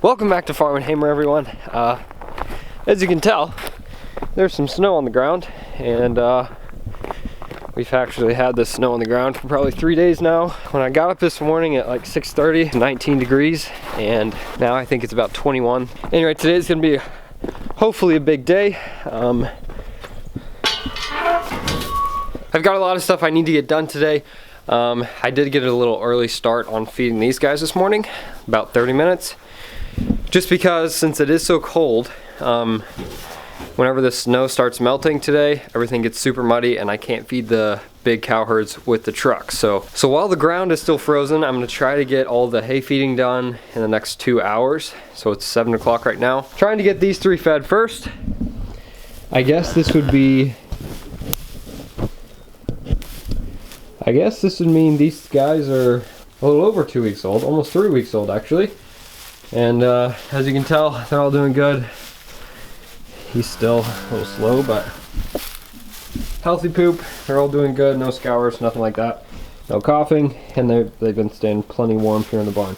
Welcome back to Farm and Hamer, everyone. As you can tell, there's some snow on the ground, and we've actually had this snow on the ground for probably 3 days now. When I got up this morning at like 6:30, 19 degrees, and now I think it's about 21. Anyway, today's gonna be hopefully a big day. I've got a lot of stuff I need to get done today. I did get a little early start on feeding these guys this morning, about 30 minutes. Just because since it is so cold, whenever the snow starts melting today, everything gets super muddy and I can't feed the big cow herds with the truck. So while the ground is still frozen, I'm gonna try to get all the hay feeding done in the next 2 hours. So it's 7 o'clock right now. Trying to get these three fed first. I guess this would mean these guys are a little over 2 weeks old, almost 3 weeks old actually. And as you can tell, they're all doing good. He's still a little slow, but healthy poop. They're all doing good, no scours, nothing like that. No coughing, and they've been staying plenty warm here in the barn.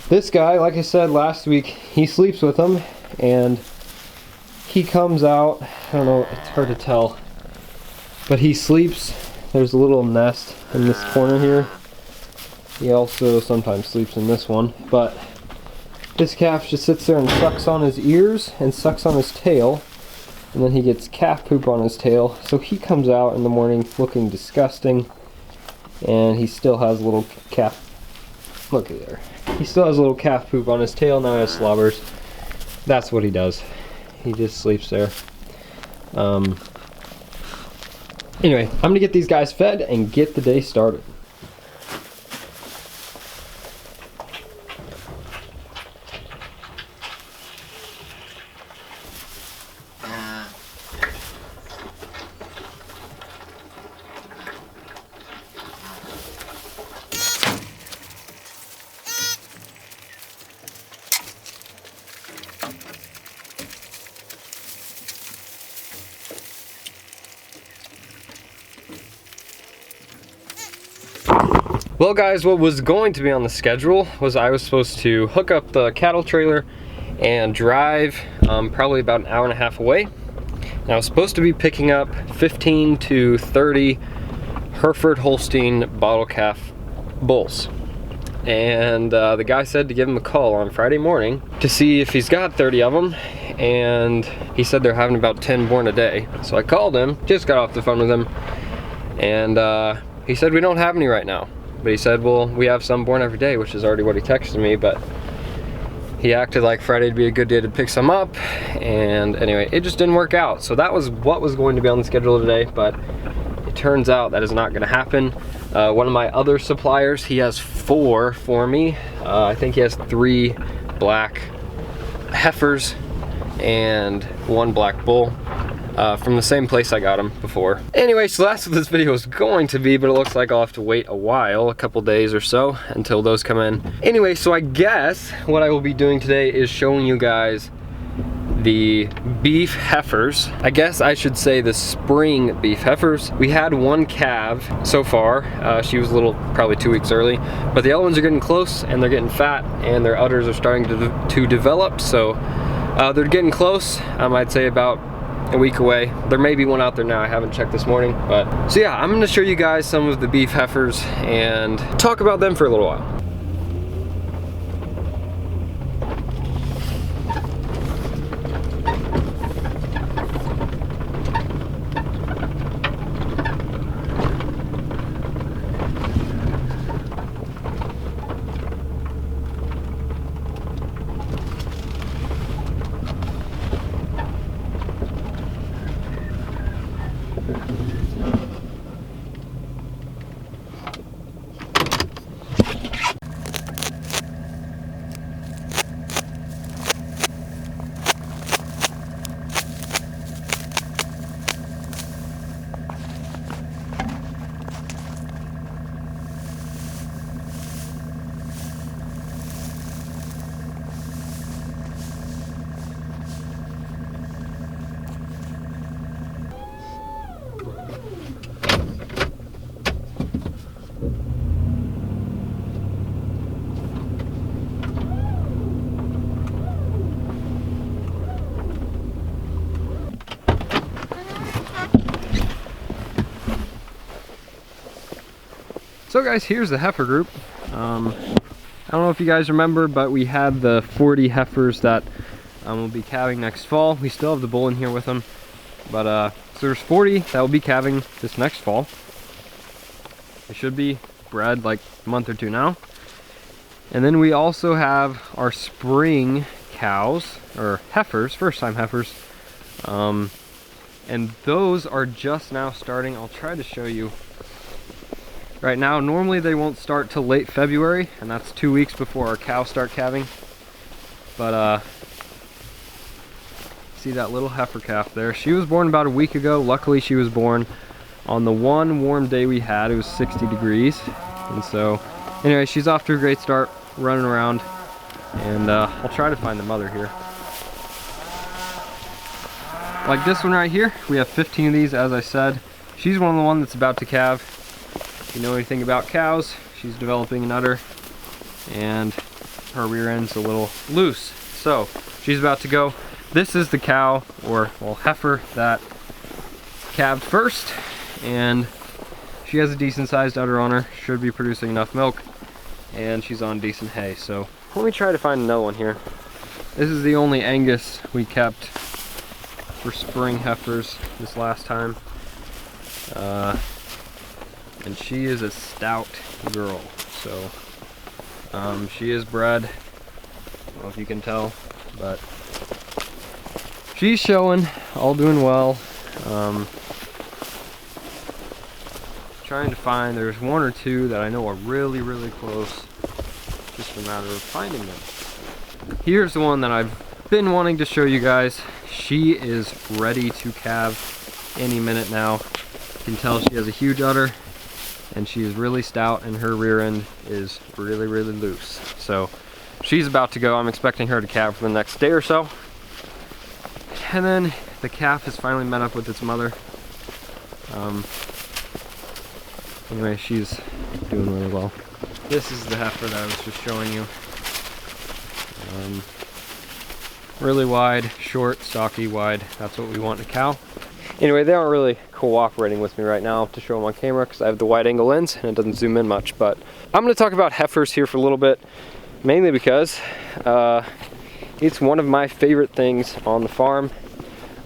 This guy, like I said last week, he sleeps with them, and he comes out, I don't know, it's hard to tell, but he sleeps. There's a little nest in this corner here. He also sometimes sleeps in this one, but this calf just sits there and sucks on his ears and sucks on his tail, and then he gets calf poop on his tail. So he comes out in the morning looking disgusting, and he still has a little calf, look at there. He still has a little calf poop on his tail, now he has slobbers. That's what he does. He just sleeps there. Anyway, I'm gonna get these guys fed and get the day started. Well guys, what was going to be on the schedule was I was supposed to hook up the cattle trailer and drive probably about an hour and a half away. And I was supposed to be picking up 15 to 30 Hereford Holstein bottle calf bulls. And the guy said to give him a call on Friday morning to see if he's got 30 of them. And he said they're having about 10 born a day. So I called him, just got off the phone with him, and he said we don't have any right now. But he said, well, we have some born every day, which is already what he texted me, but he acted like Friday'd be a good day to pick some up, and anyway, it just didn't work out. So that was what was going to be on the schedule today, but it turns out that is not gonna happen. One of my other suppliers, he has 4 for me. I think he has 3 black heifers and 1 black bull. From the same place I got them before. Anyway, so that's what this video is going to be, but it looks like I'll have to wait a while, a couple days or so, until those come in. Anyway, so I guess what I will be doing today is showing you guys the beef heifers. I guess I should say the spring beef heifers. We had 1 calf so far. She was a little, probably 2 weeks early, but the other ones are getting close and they're getting fat and their udders are starting to develop, so they're getting close. I'd say about a week away. There may be one out there now, I haven't checked this morning, but so yeah, I'm gonna show you guys some of the beef heifers and talk about them for a little while. So guys, here's the heifer group. I don't know if you guys remember, but we had the 40 heifers that will be calving next fall. We still have the bull in here with them, but so there's 40 that will be calving this next fall. They should be bred like a month or two now. And then we also have our spring cows, or heifers, first time heifers. And those are just now starting. I'll try to show you. Right now, normally they won't start till late February, and that's 2 weeks before our cows start calving. But see that little heifer calf there? She was born about a week ago. Luckily, she was born on the one warm day we had. It was 60 degrees. And so, anyway, she's off to a great start, running around. And I'll try to find the mother here. Like this one right here, we have 15 of these, as I said. She's one of the ones that's about to calve. If you know anything about cows, she's developing an udder, and her rear end's a little loose. So, she's about to go. This is the cow, or, well, heifer, that calved first, and she has a decent sized udder on her, should be producing enough milk, and she's on decent hay. So, let me try to find another one here. This is the only Angus we kept for spring heifers this last time. And she is a stout girl, so she is bred. I don't know if you can tell, but she's showing, all doing well. Trying to find, there's one or two that I know are really, really close. Just a matter of finding them. Here's the one that I've been wanting to show you guys. She is ready to calve any minute now. You can tell she has a huge udder, and she is really stout, and her rear end is really, really loose. So she's about to go. I'm expecting her to calve for the next day or so. And then the calf has finally met up with its mother. Anyway, she's doing really well. This is the heifer that I was just showing you. Really wide, short, stocky, wide. That's what we want in a cow. Anyway, they aren't really cooperating with me right now to show them on camera because I have the wide angle lens and it doesn't zoom in much. But I'm going to talk about heifers here for a little bit, mainly because it's one of my favorite things on the farm.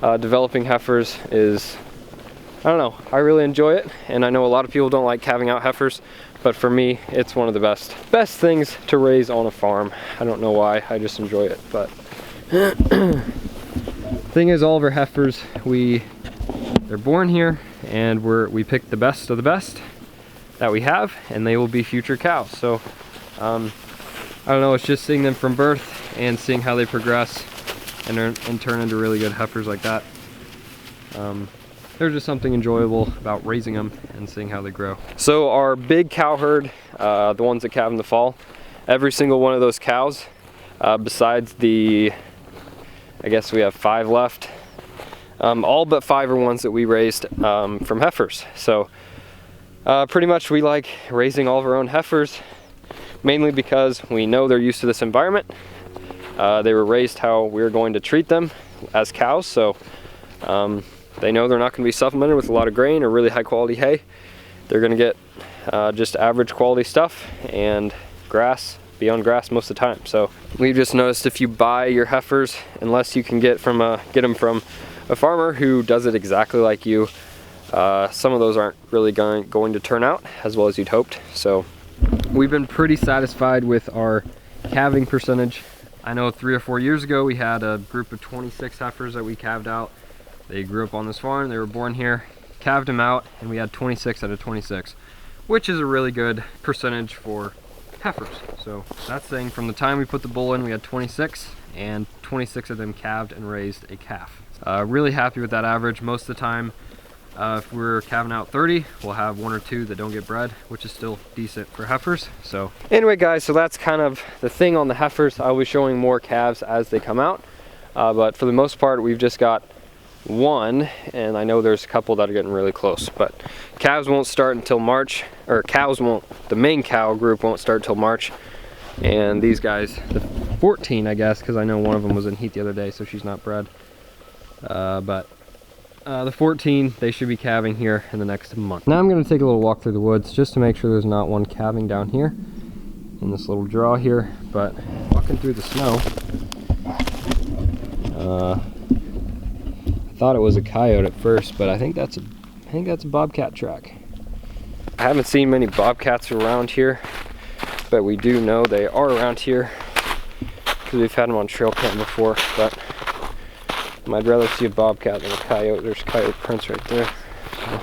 Developing heifers is, I don't know, I really enjoy it, and I know a lot of people don't like calving out heifers, but for me, it's one of the best things to raise on a farm. I don't know why, I just enjoy it. But thing is, all of our heifers, they're born here, and we pick the best of the best that we have, and they will be future cows. So I don't know, it's just seeing them from birth and seeing how they progress and turn into really good heifers like that. There's just something enjoyable about raising them and seeing how they grow. So our big cow herd, the ones that calve in the fall, every single one of those cows, besides I guess we have 5 left, all but 5 are ones that we raised from heifers. So pretty much we like raising all of our own heifers, mainly because we know they're used to this environment. They were raised how we're going to treat them as cows, so they know they're not going to be supplemented with a lot of grain or really high quality hay. They're going to get just average quality stuff and grass, be on grass most of the time. So we've just noticed if you buy your heifers, unless you can get them from a farmer who does it exactly like you, some of those aren't really going to turn out as well as you'd hoped. So we've been pretty satisfied with our calving percentage. I know 3 or 4 years ago we had a group of 26 heifers that we calved out. They grew up on this farm, they were born here, calved them out, and we had 26 out of 26, which is a really good percentage for heifers. So that's saying from the time we put the bull in, we had 26, and 26 of them calved and raised a calf. Really happy with that average. Most of the time, if we're calving out 30, we'll have 1 or 2 that don't get bred, which is still decent for heifers. So anyway guys, so that's kind of the thing on the heifers. I'll be showing more calves as they come out, but for the most part we've just got 1, and I know there's a couple that are getting really close, but calves won't start until March, or the main cow group won't start till March. And these guys, the 14 I guess, because I know one of them was in heat the other day, so she's not bred. But the 14, they should be calving here in the next month. Now I'm going to take a little walk through the woods just to make sure there's not one calving down here in this little draw here. But walking through the snow, I thought it was a coyote at first, but I think that's a bobcat track. I haven't seen many bobcats around here, but we do know they are around here because we've had them on trail cam before. But I'd rather see a bobcat than a coyote. There's coyote prints right there.